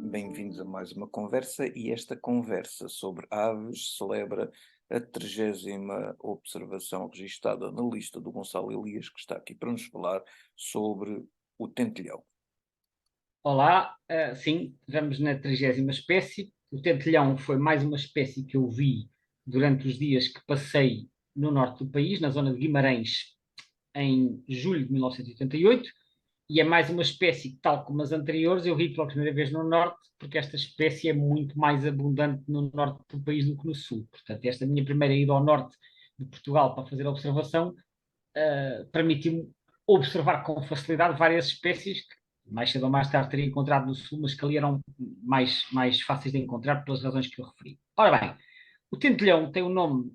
Bem-vindos a mais uma conversa e esta conversa sobre aves celebra a 30ª observação registada na lista do Gonçalo Elias, que está aqui para nos falar sobre o tentelhão. Olá, sim, vamos na 30ª espécie. O tentelhão foi mais uma espécie que eu vi durante os dias que passei no norte do país, na zona de Guimarães, em julho de 1988, e é mais uma espécie que, tal como as anteriores, eu vi pela primeira vez no norte, porque esta espécie é muito mais abundante no norte do país do que no sul. Portanto, esta minha primeira ida ao norte de Portugal para fazer a observação permitiu-me observar com facilidade várias espécies que mais cedo ou mais tarde teria encontrado no sul, mas que ali eram mais fáceis de encontrar pelas razões que eu referi. Ora bem, o tentelhão tem o nome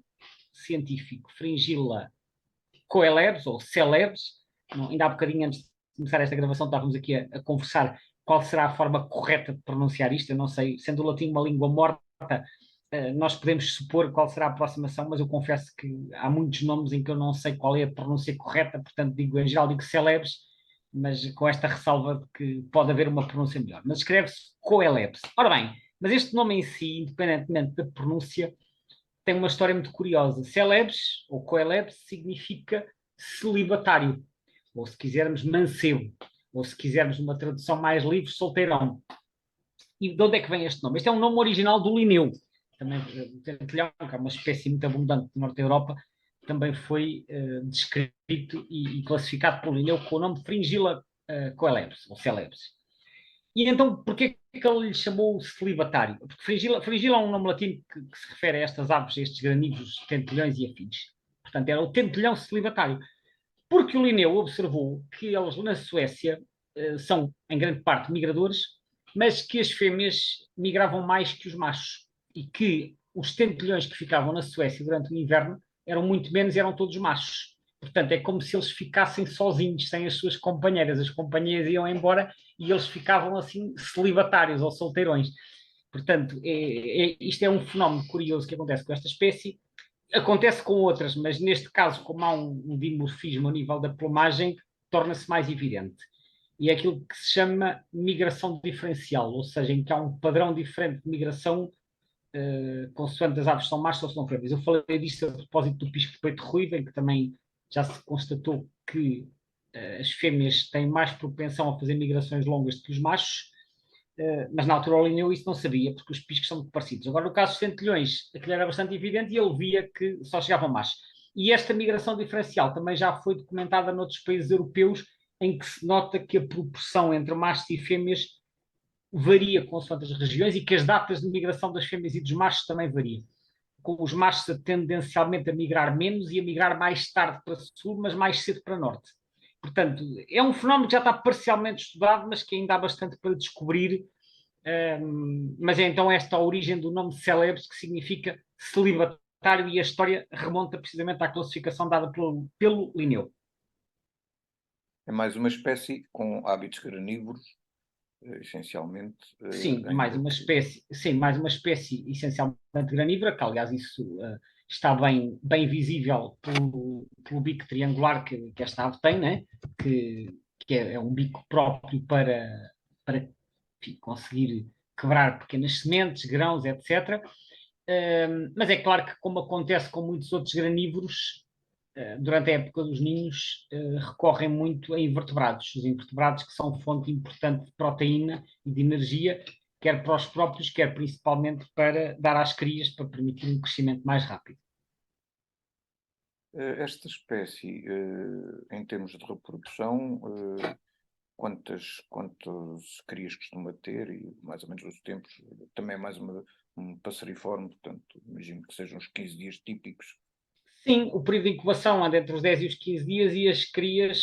científico Fringilla coelebs, ou celebs. Não, ainda há bocadinho antes de começar esta gravação estávamos aqui a conversar qual será a forma correta de pronunciar isto. Eu não sei, sendo o latim uma língua morta, nós podemos supor qual será a aproximação, mas eu confesso que há muitos nomes em que eu não sei qual é a pronúncia correta, portanto digo, em geral digo celebs, mas com esta ressalva de que pode haver uma pronúncia melhor. Mas escreve-se coelebs. Ora bem, mas este nome em si, independentemente da pronúncia, tem uma história muito curiosa. Celebs, ou coelebs, significa celibatário, ou se quisermos mancebo, ou se quisermos uma tradução mais livre, solteirão. E de onde é que vem este nome? Este é um nome original do Linneu, também o tentelhão, que é uma espécie muito abundante no norte da Europa, também foi descrito e classificado por Linneu com o nome Fringilla coelebs, ou celebs. E então, porquê que ele lhe chamou celibatário? Porque Fringilla é um nome latino que se refere a estas aves, a estes granívoros, tentelhões e afins. Portanto, era o tentelhão celibatário. Porque o Linneu observou que eles na Suécia são, em grande parte, migradores, mas que as fêmeas migravam mais que os machos. E que os tentelhões que ficavam na Suécia durante o inverno eram muito menos e eram todos machos. Portanto, é como se eles ficassem sozinhos, sem as suas companheiras. As companheiras iam embora e eles ficavam assim celibatários ou solteirões. Portanto, isto é um fenómeno curioso que acontece com esta espécie. Acontece com outras, mas neste caso, como há um dimorfismo a nível da plumagem, torna-se mais evidente. E é aquilo que se chama migração diferencial, ou seja, em que há um padrão diferente de migração consoante as aves são machos ou são fêmeas. Eu falei disto a propósito do pisco de peito ruivo, em que também já se constatou que as fêmeas têm mais propensão a fazer migrações longas do que os machos, mas na altura o Linneu isso não sabia, porque os piscos são muito parecidos. Agora, no caso dos centelhões, aquilo era bastante evidente e ele via que só chegavam machos. E esta migração diferencial também já foi documentada noutros países europeus, em que se nota que a proporção entre machos e fêmeas varia consoante as regiões e que as datas de migração das fêmeas e dos machos também variam. Com os machos tendencialmente a migrar menos e a migrar mais tarde para sul, mas mais cedo para norte. Portanto, é um fenómeno que já está parcialmente estudado, mas que ainda há bastante para descobrir. Mas é então esta a origem do nome Celebs, que significa celibatário, e a história remonta precisamente à classificação dada pelo Linneu. É mais uma espécie com hábitos granívoros, essencialmente. Sim, Ainda mais uma espécie essencialmente granívora, que aliás isso está bem visível pelo bico triangular que esta ave tem, né? que é um bico próprio para enfim, conseguir quebrar pequenas sementes, grãos, etc. Mas é claro que, como acontece com muitos outros granívoros, durante a época dos ninhos, recorrem muito a invertebrados. Os invertebrados que são fonte importante de proteína e de energia, quer para os próprios, quer principalmente para dar às crias, para permitir um crescimento mais rápido. esta espécie, em termos de reprodução, quantas crias costuma ter e mais ou menos os tempos? Também é mais um passeriforme, portanto, imagino que sejam uns 15 dias típicos. Sim, o período de incubação anda entre os 10 e os 15 dias e as crias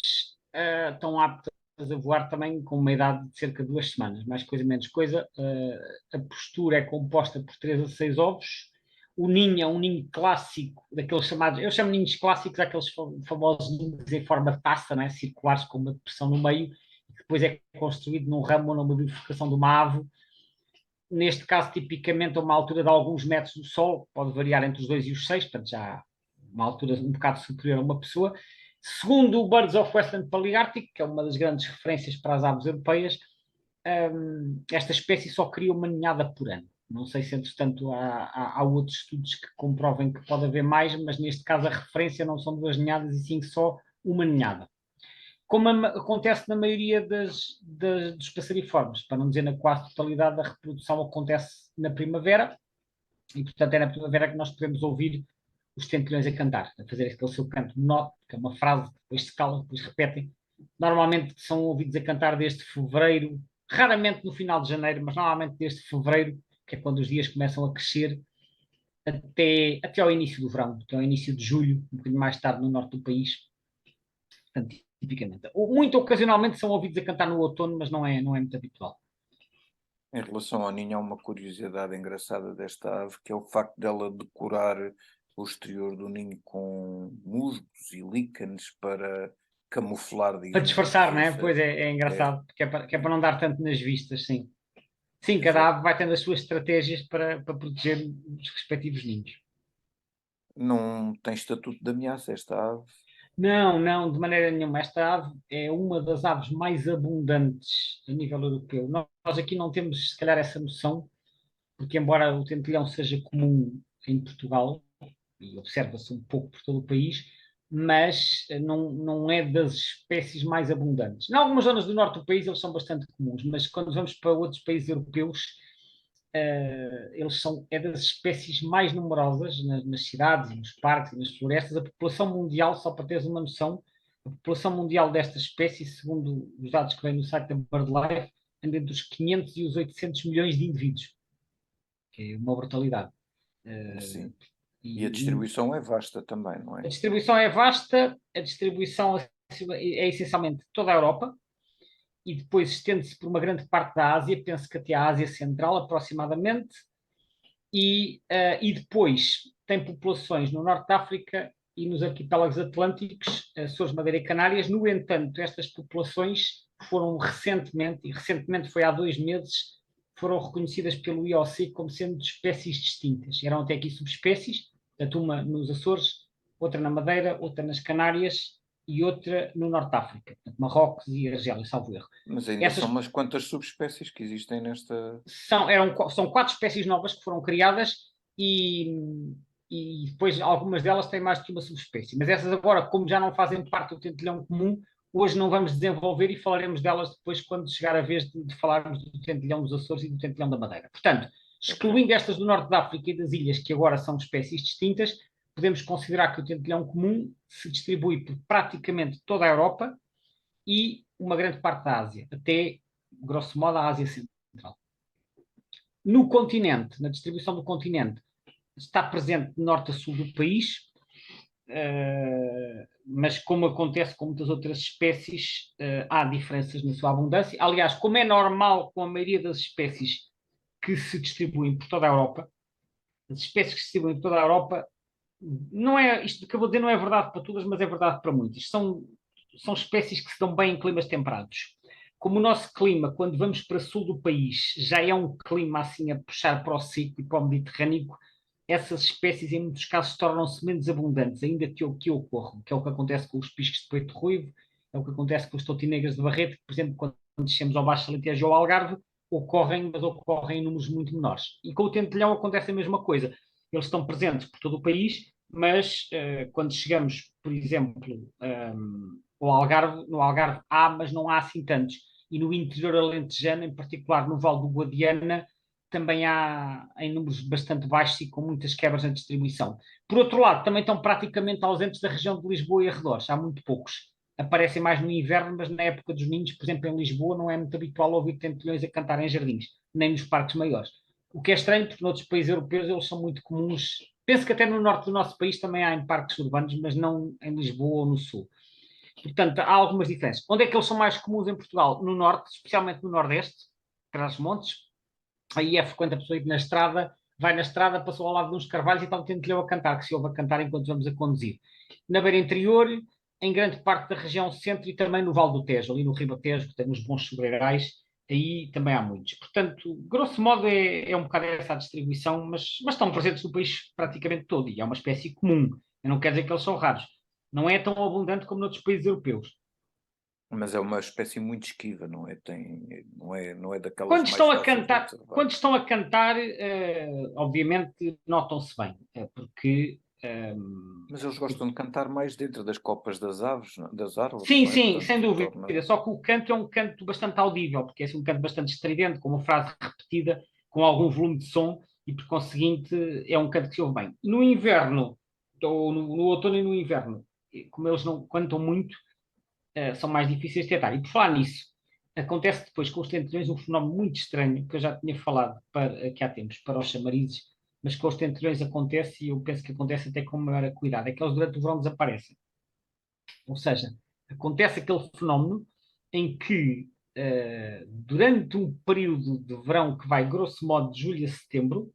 estão aptas a voar também com uma idade de cerca de 2 semanas, mais coisa menos coisa. A postura é composta por 3 a 6 ovos. O ninho é um ninho clássico, daqueles chamados, eu chamo ninhos clássicos, aqueles famosos ninhos em forma de taça, não é? Circulares com uma depressão no meio, que depois é construído num ramo ou numa bifurcação de uma ave. Neste caso, tipicamente, a uma altura de alguns metros do sol, pode variar entre os 2 e os 6, portanto já uma altura um bocado superior a uma pessoa. Segundo o Birds of Western Palearctic, que é uma das grandes referências para as aves europeias, esta espécie só cria uma ninhada por ano. Não sei se, entretanto, há outros estudos que comprovem que pode haver mais, mas neste caso a referência não são duas ninhadas e sim só uma ninhada. Como acontece na maioria dos passeriformes, para não dizer na quase totalidade, da reprodução acontece na primavera, e portanto é na primavera que nós podemos ouvir os tentilhões a cantar, a fazer aquele seu canto monótono, que é uma frase que depois se cala, depois repetem. Normalmente são ouvidos a cantar desde fevereiro, raramente no final de janeiro, mas normalmente desde fevereiro, que é quando os dias começam a crescer, até ao início do verão, até ao início de julho, um bocadinho mais tarde no norte do país. Portanto, tipicamente. Muito ocasionalmente são ouvidos a cantar no outono, mas não é muito habitual. Em relação ao ninho, há uma curiosidade engraçada desta ave, que é o facto dela decorar o exterior do ninho com musgos e líquenes para camuflar, Para digamos, a disfarçar, não é? presença. Pois é É, engraçado, que é para não dar tanto nas vistas, sim. Sim, cada exato. ave vai tendo as suas estratégias para proteger os respectivos ninhos. Não tem estatuto de ameaça esta ave. Não, não, de maneira nenhuma. Esta ave é uma das aves mais abundantes a nível europeu. Nós aqui não temos, se calhar, essa noção, porque embora o tentilhão seja comum em Portugal, e observa-se um pouco por todo o país, mas não é das espécies mais abundantes. Em algumas zonas do norte do país eles são bastante comuns, mas quando vamos para outros países europeus, é das espécies mais numerosas nas cidades, nos parques e nas florestas. A população mundial, só para teres uma noção, a população mundial desta espécie, segundo os dados que vêm no site da BirdLife, anda entre os 500 e os 800 milhões de indivíduos, que é uma brutalidade. Assim. E a E distribuição é vasta também, não a é? distribuição é vasta, a distribuição é essencialmente toda a Europa e depois estende-se por uma grande parte da Ásia, penso que até a Ásia Central, aproximadamente, e depois tem populações no Norte de África e nos arquipélagos atlânticos, Açores, Madeira e Canárias. No entanto, estas populações foram recentemente, e recentemente foi há 2 meses, foram reconhecidas pelo IOC como sendo espécies distintas. Eram até aqui subespécies, portanto, uma nos Açores, outra na Madeira, outra nas Canárias e outra no Norte de África, portanto, Marrocos e Argélia, salvo erro. Mas ainda são Essas umas quantas subespécies que existem nesta. são 4 espécies novas que foram criadas e, e depois algumas delas têm mais que uma subespécie. Mas essas agora, como já não fazem parte do tentilhão comum, hoje não vamos desenvolver e falaremos delas depois quando chegar a vez de falarmos do tentilhão dos Açores e do tentilhão da Madeira. Portanto, Ok. excluindo estas do norte da África e das ilhas, que agora são espécies distintas, podemos considerar que o tentilhão comum se distribui por praticamente toda a Europa e uma grande parte da Ásia, até, grosso modo, a Ásia Central. No continente, na distribuição do continente, está presente de norte a sul do país, mas como acontece com muitas outras espécies, há diferenças na sua abundância. Aliás, como é normal com a maioria das espécies que se distribuem por toda a Europa, as espécies que se distribuem por toda a Europa, não é, isto que eu vou dizer não é verdade para todas, mas é verdade para muitas. São espécies que se dão bem em climas temperados. Como o nosso clima, quando vamos para o sul do país, já é um clima assim a puxar para o seco e para o Mediterrâneo, essas espécies em muitos casos tornam-se menos abundantes, ainda que ocorram, que é o que acontece com os piscos de peito ruivo, é o que acontece com as totinegras de Barreto, que, por exemplo, quando descemos ao Baixo Alentejo ou ao Algarve, ocorrem, mas ocorrem em números muito menores. E com o tentelhão acontece a mesma coisa. Eles estão presentes por todo o país, mas quando chegamos, por exemplo, ao Algarve, no Algarve há, mas não há assim tantos. E no interior alentejano, em particular no Vale do Guadiana, também há em números bastante baixos e com muitas quebras na distribuição. Por outro lado, também estão praticamente ausentes da região de Lisboa e arredores, há muito poucos. Aparecem mais no inverno, mas na época dos ninhos, por exemplo, em Lisboa, não é muito habitual ouvir tentilhões a cantar em jardins, nem nos parques maiores. O que é estranho, porque noutros países europeus eles são muito comuns. Penso que até no norte do nosso país também há em parques urbanos, mas não em Lisboa ou no sul. Portanto, há algumas diferenças. Onde é que eles são mais comuns em Portugal? No norte, especialmente no nordeste, Trás-os-Montes. Aí é frequente a pessoa ir na estrada, vai na estrada, passou ao lado de uns carvalhos e está um tentilhão a cantar, que se ouve a cantar enquanto vamos a conduzir. Na beira interior, em grande parte da região centro e também no Vale do Tejo, ali no Ribatejo, que tem uns bons sobreirais, aí também há muitos. Portanto, grosso modo é um bocado essa a distribuição, mas estão presentes no país praticamente todo e é uma espécie comum. Eu não quer dizer que eles são raros. Não é tão abundante como noutros países europeus. Mas é uma espécie muito esquiva, não é? Não é daquelas Quando mais estão a fáceis de cantar, observar. quando estão a cantar, obviamente notam-se bem, porque Mas eles gostam de cantar mais dentro das copas das aves, das árvores, sim, não é? sim, sem Portanto, dúvida. torna. Só que o canto é um canto bastante audível, porque é assim, um canto bastante estridente, com uma frase repetida, com algum volume de som, e por conseguinte é um canto que se ouve bem. No inverno, ou no outono e no inverno, como eles não cantam muito, são mais difíceis de detectar. E por falar nisso, acontece depois com os tentilhões um fenómeno muito estranho, que eu já tinha falado aqui há tempos, para os chamarizes, mas com os tentilhões acontece, e eu penso que acontece até com maior cuidado, é que eles durante o verão desaparecem. Ou seja, acontece aquele fenómeno em que, durante um período de verão que vai, grosso modo, de julho a setembro,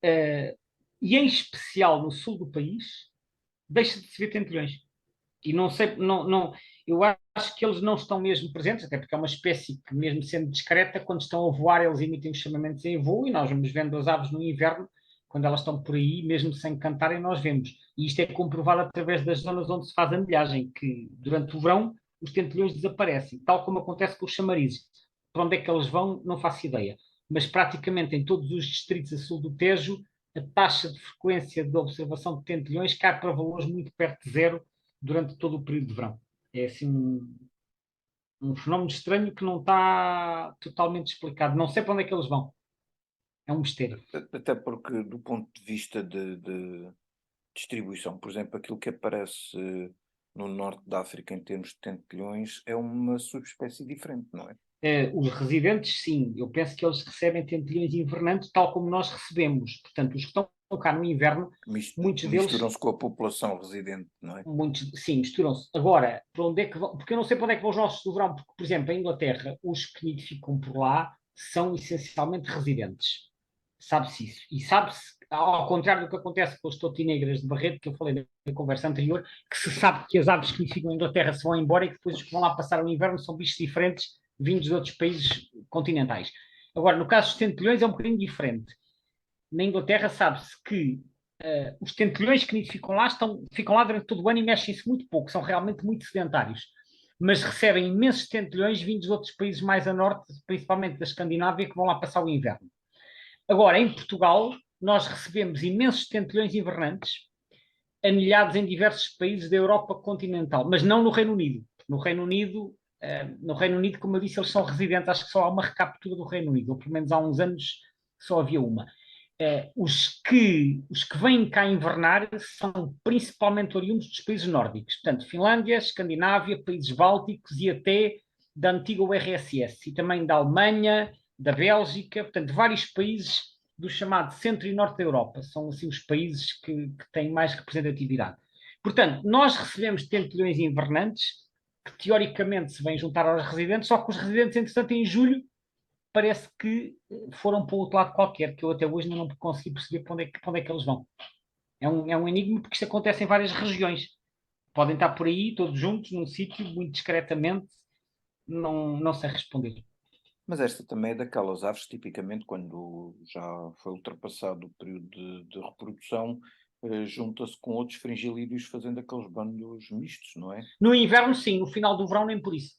e em especial no sul do país, deixa de se ver tentilhões. E não sei, eu acho que eles não estão mesmo presentes, até porque é uma espécie que, mesmo sendo discreta, quando estão a voar, eles emitem os chamamentos em voo, e nós vamos vendo as aves no inverno, quando elas estão por aí, mesmo sem cantarem, nós vemos. E isto é comprovado através das zonas onde se faz a milhagem, que durante o verão os tentilhões desaparecem, tal como acontece com os chamarizes. Para onde é que eles vão, não faço ideia. Mas praticamente em todos os distritos a sul do Tejo, a taxa de frequência de observação de tentilhões cai para valores muito perto de zero durante todo o período de verão. É assim um fenómeno estranho que não está totalmente explicado. Não sei para onde é que eles vão. É um mistério. Até porque, do ponto de vista de distribuição, por exemplo, aquilo que aparece no norte da África em termos de tentilhões é uma subespécie diferente, não é? Os residentes, sim, eu penso que eles recebem tentilhões invernantes, tal como nós recebemos. Portanto, os que estão cá no inverno, muitos deles, Misturam-se com a população residente, não é? muitos, sim, misturam-se. Agora, para onde é que vão? Porque eu não sei para onde é que vão os nossos do verão, porque, por exemplo, em Inglaterra, os que nidificam por lá são essencialmente residentes. Sabe-se isso. E sabe-se, ao contrário do que acontece com as totinegras de Barreto, que eu falei na conversa anterior, que se sabe que as aves que ficam em Inglaterra se vão embora e que depois os que vão lá passar o inverno são bichos diferentes vindos de outros países continentais. Agora, no caso dos tentilhões é um bocadinho diferente. Na Inglaterra sabe-se que os tentilhões que nidificam lá ficam lá durante todo o ano e mexem-se muito pouco, são realmente muito sedentários. Mas recebem imensos tentilhões vindos de outros países mais a norte, principalmente da Escandinávia, que vão lá passar o inverno. Agora, em Portugal, nós recebemos imensos tentilhões invernantes, anilhados em diversos países da Europa continental, mas não no Reino Unido. No Reino Unido, como eu disse, eles são residentes, acho que só há uma recaptura do Reino Unido, ou pelo menos há uns anos só havia uma. Os que vêm cá invernar são principalmente oriundos dos países nórdicos, portanto, Finlândia, Escandinávia, países bálticos e até da antiga URSS, e também da Alemanha, da Bélgica, portanto, vários países do chamado centro e norte da Europa. São assim os países que têm mais representatividade. Portanto, nós recebemos tentilhões invernantes que teoricamente se vêm juntar aos residentes, só que os residentes, entretanto, em julho, parece que foram para o outro lado qualquer, que eu até hoje não consegui perceber para onde é que eles vão. É um enigma porque isto acontece em várias regiões. Podem estar por aí, todos juntos, num sítio, muito discretamente, não sei responder. Mas esta também é daquelas aves, tipicamente, quando já foi ultrapassado o período de reprodução, junta-se com outros fringilídeos fazendo aqueles bandos mistos, não é? No inverno, sim, no final do verão, nem por isso.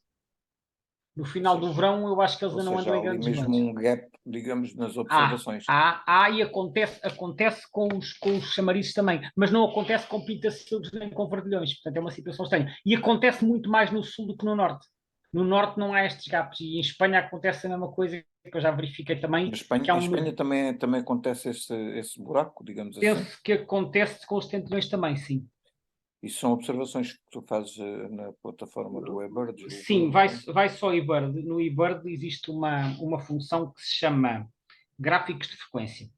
No Ou final do seja, verão, eu acho que eles ou ainda não seja, andam há em ali grandes mesmo bandos. um gap, digamos, nas Há, observações. há, há e acontece com os chamarizes também, mas não acontece com pintacilgos nem com verdilhões, portanto é uma situação estranha. E acontece muito mais no sul do que no norte. No norte não há estes gaps e em Espanha acontece a mesma coisa que eu já verifiquei também, que há Em uma, Espanha também acontece esse buraco, digamos assim. penso que acontece com os tentilhões também, sim. E são observações que tu fazes na plataforma do eBird, julgo eu, Sim, vai, não é? vai só eBird. No eBird existe uma função que se chama gráficos de frequência.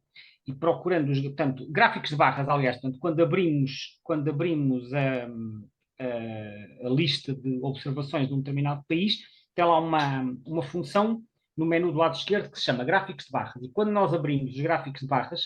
E procurando portanto, gráficos de barras, aliás, portanto, quando abrimos a lista de observações de um determinado país, tem lá uma função no menu do lado esquerdo que se chama gráficos de barras. E quando nós abrimos os gráficos de barras,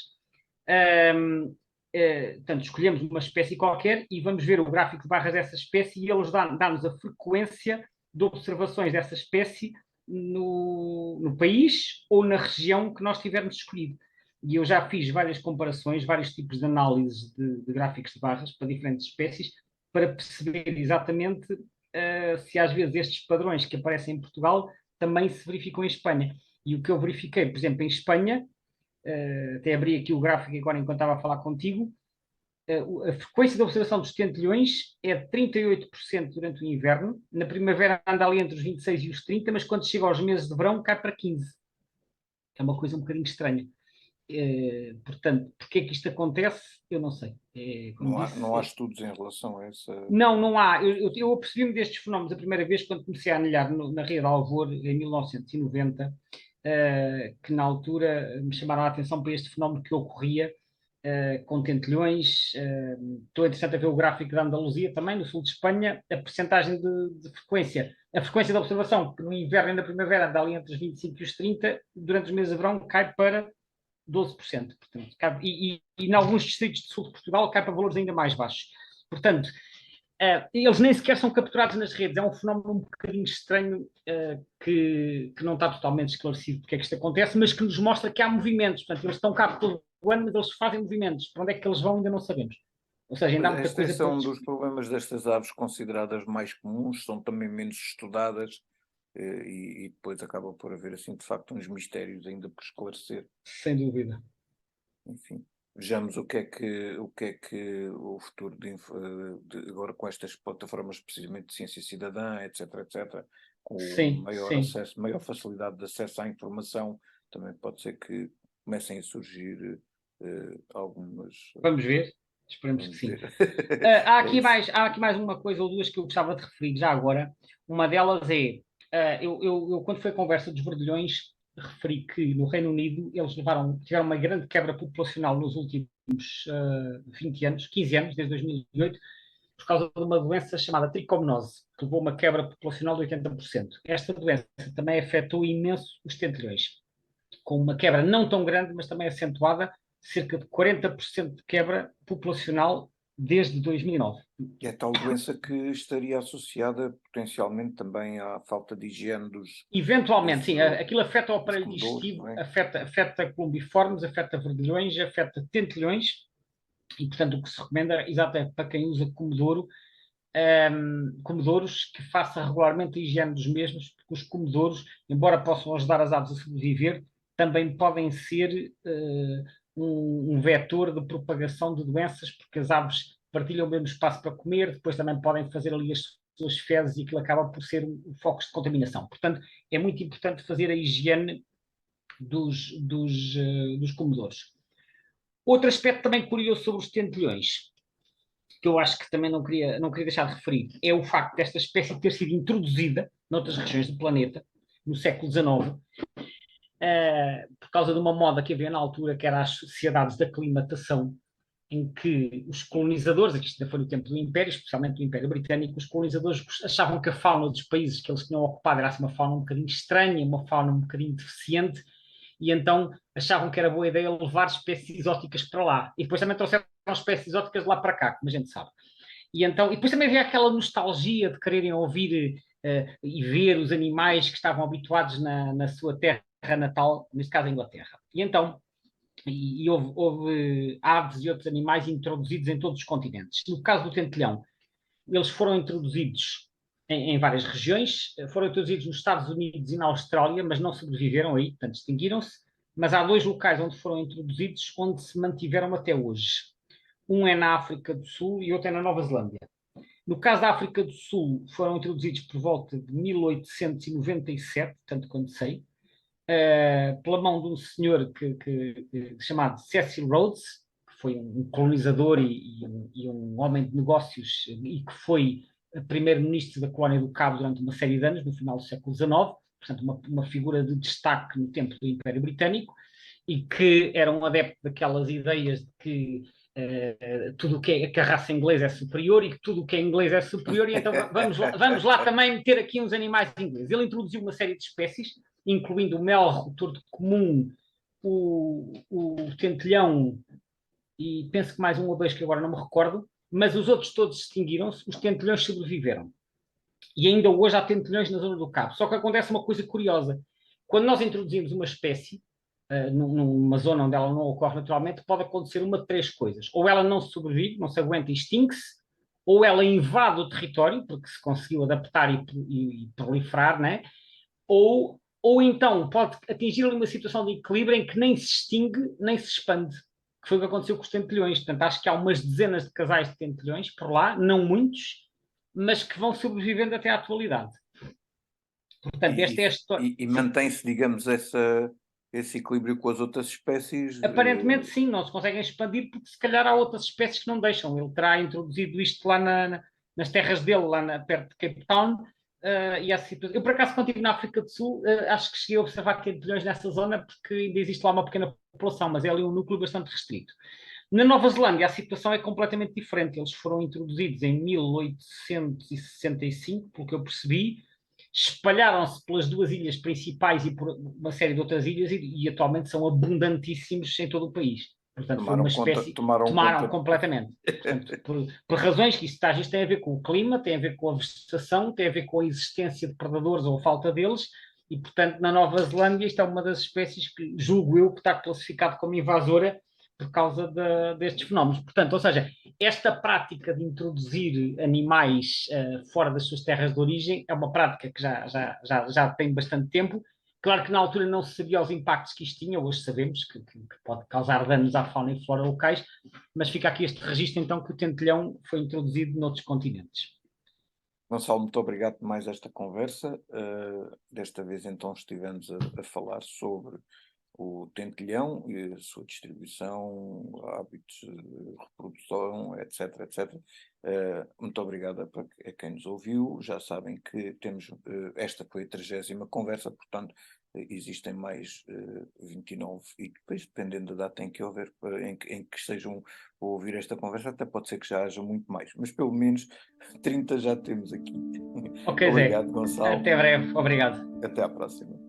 portanto, escolhemos uma espécie qualquer e vamos ver o gráfico de barras dessa espécie e eles dão-nos a frequência de observações dessa espécie no país ou na região que nós tivermos escolhido. E eu já fiz várias comparações, vários tipos de análises de gráficos de barras para diferentes espécies, para perceber exatamente se às vezes estes padrões que aparecem em Portugal também se verificam em Espanha. E o que eu verifiquei, por exemplo, em Espanha, até abri aqui o gráfico agora enquanto estava a falar contigo, a frequência de observação dos tentilhões é de 38% durante o inverno, na primavera anda ali entre os 26 e os 30, mas quando chega aos meses de verão cai para 15. É uma coisa um bocadinho estranha. Portanto, porque é que isto acontece? Eu não sei. Não há estudos em relação a essa. Não há. Eu apercebi-me destes fenómenos a primeira vez quando comecei a anilhar na Ria de Alvor, em 1990, que na altura me chamaram a atenção para este fenómeno que ocorria com tentilhões. Estou interessante a ver o gráfico da Andaluzia também, no sul de Espanha, a percentagem de frequência. A frequência de observação, que no inverno e na primavera anda ali entre os 25 e os 30, durante os meses de verão cai para 12%. Portanto, e em alguns distritos do sul de Portugal cai para valores ainda mais baixos. Portanto, eles nem sequer são capturados nas redes. É um fenómeno um bocadinho estranho que não está totalmente esclarecido porque é que isto acontece, mas que nos mostra que há movimentos. Portanto, eles estão cá todo o ano, mas eles fazem movimentos. Para onde é que eles vão ainda não sabemos. Ou seja, ainda há muita coisa Este é um dos problemas destas aves consideradas mais comuns, são também menos estudadas e depois acaba por haver, assim, de facto, uns mistérios ainda por esclarecer. Sem dúvida. Enfim, vejamos o que é que o futuro agora com estas plataformas, precisamente de ciência cidadã, etc, com maior acesso, maior facilidade de acesso à informação, também pode ser que comecem a surgir algumas... Vamos ver. Esperemos que sim. Há aqui mais uma coisa ou duas que eu gostava de referir já agora. Uma delas é, eu quando foi a conversa dos verdilhões, referi que no Reino Unido eles tiveram uma grande quebra populacional nos últimos 20 anos, 15 anos, desde 2008, por causa de uma doença chamada tricomonose, que levou a uma quebra populacional de 80%. Esta doença também afetou imenso os tentilhões, com uma quebra não tão grande, mas também acentuada, cerca de 40% de quebra populacional desde 2009. E é tal doença que estaria associada potencialmente também à falta de higiene Eventualmente, sim. Aquilo afeta o aparelho digestivo, afeta columbiformes, afeta verdilhões, afeta tentilhões e, portanto, o que se recomenda, exatamente para quem usa comedouros, que faça regularmente a higiene dos mesmos, porque os comedouros, embora possam ajudar as aves a sobreviver, também podem ser um vetor de propagação de doenças, porque as aves partilham o mesmo espaço para comer, depois também podem fazer ali as suas fezes e aquilo acaba por ser um foco de contaminação. Portanto, é muito importante fazer a higiene dos comedouros. Outro aspecto também curioso sobre os tentilhões, que eu acho que também não queria deixar de referir, é o facto desta espécie ter sido introduzida noutras regiões do planeta, no século XIX, por causa de uma moda que havia na altura, que era as sociedades de aclimatação, em que os colonizadores, aqui ainda foi no tempo do Império, especialmente do Império Britânico, os colonizadores achavam que a fauna dos países que eles tinham ocupado era assim, uma fauna um bocadinho estranha, uma fauna um bocadinho deficiente, e então achavam que era boa ideia levar espécies exóticas para lá. E depois também trouxeram espécies exóticas de lá para cá, como a gente sabe. E depois também havia aquela nostalgia de quererem ouvir e ver os animais que estavam habituados na sua terra natal, neste caso a Inglaterra. E houve aves e outros animais introduzidos em todos os continentes. No caso do tentilhão, eles foram introduzidos em várias regiões, foram introduzidos nos Estados Unidos e na Austrália, mas não sobreviveram aí, portanto extinguiram-se, mas há dois locais onde foram introduzidos, onde se mantiveram até hoje. Um é na África do Sul e outro é na Nova Zelândia. No caso da África do Sul, foram introduzidos por volta de 1897, tanto quanto sei, pela mão de um senhor chamado Cecil Rhodes, que foi um colonizador e um homem de negócios e que foi primeiro-ministro da Colónia do Cabo durante uma série de anos, no final do século XIX, portanto uma figura de destaque no tempo do Império Britânico, e que era um adepto daquelas ideias de que tudo o que a raça inglesa é superior e que tudo o que é inglês é superior, e então vamos lá também meter aqui uns animais ingleses. Ele introduziu uma série de espécies, incluindo o melro tordo comum, o tentilhão e penso que mais um ou dois que agora não me recordo, mas os outros todos extinguiram-se, os tentilhões sobreviveram. E ainda hoje há tentilhões na zona do Cabo. Só que acontece uma coisa curiosa. Quando nós introduzimos uma espécie numa zona onde ela não ocorre naturalmente, pode acontecer uma de três coisas. Ou ela não sobrevive, não se aguenta e extingue-se, ou ela invade o território, porque se conseguiu adaptar e proliferar, né? Ou então pode atingir ali uma situação de equilíbrio em que nem se extingue, nem se expande, que foi o que aconteceu com os tentelhões. Portanto, acho que há umas dezenas de casais de tentelhões por lá, não muitos, mas que vão sobrevivendo até à atualidade. Portanto, esta é a história. E mantém-se, digamos, esse equilíbrio com as outras espécies? Aparentemente sim, não se conseguem expandir porque se calhar há outras espécies que não deixam. Ele terá introduzido isto lá nas terras dele, perto de Cape Town, e eu por acaso quando estive na África do Sul, acho que cheguei a observar tentelhões nessa zona porque ainda existe lá uma pequena população, mas é ali um núcleo bastante restrito. Na Nova Zelândia a situação é completamente diferente. Eles foram introduzidos em 1865, pelo que eu percebi, espalharam-se pelas duas ilhas principais e por uma série de outras ilhas e atualmente são abundantíssimos em todo o país. Portanto, foi uma espécie... Tomaram completamente. Portanto, por razões que isto tem a ver com o clima, tem a ver com a vegetação, tem a ver com a existência de predadores ou a falta deles, e, portanto, na Nova Zelândia isto é uma das espécies que, julgo eu, que está classificado como invasora por causa destes fenómenos. Portanto, ou seja, esta prática de introduzir animais fora das suas terras de origem é uma prática que já tem bastante tempo. Claro que na altura não se sabia os impactos que isto tinha, hoje sabemos que pode causar danos à fauna e flora locais, mas fica aqui este registro então que o tentelhão foi introduzido noutros continentes. Gonçalo, muito obrigado por mais esta conversa. Desta vez então estivemos a falar sobre o tentelhão e a sua distribuição, hábitos de reprodução, etc, etc. Muito obrigado a quem nos ouviu. Já sabem que temos, esta foi a 30ª conversa, portanto, existem mais 29 e depois, dependendo da data em que houver, em que estejam a ouvir esta conversa, até pode ser que já haja muito mais, mas pelo menos 30 já temos aqui. Ok, Zé. Obrigado, Gonçalo. Até breve. Obrigado. Até à próxima.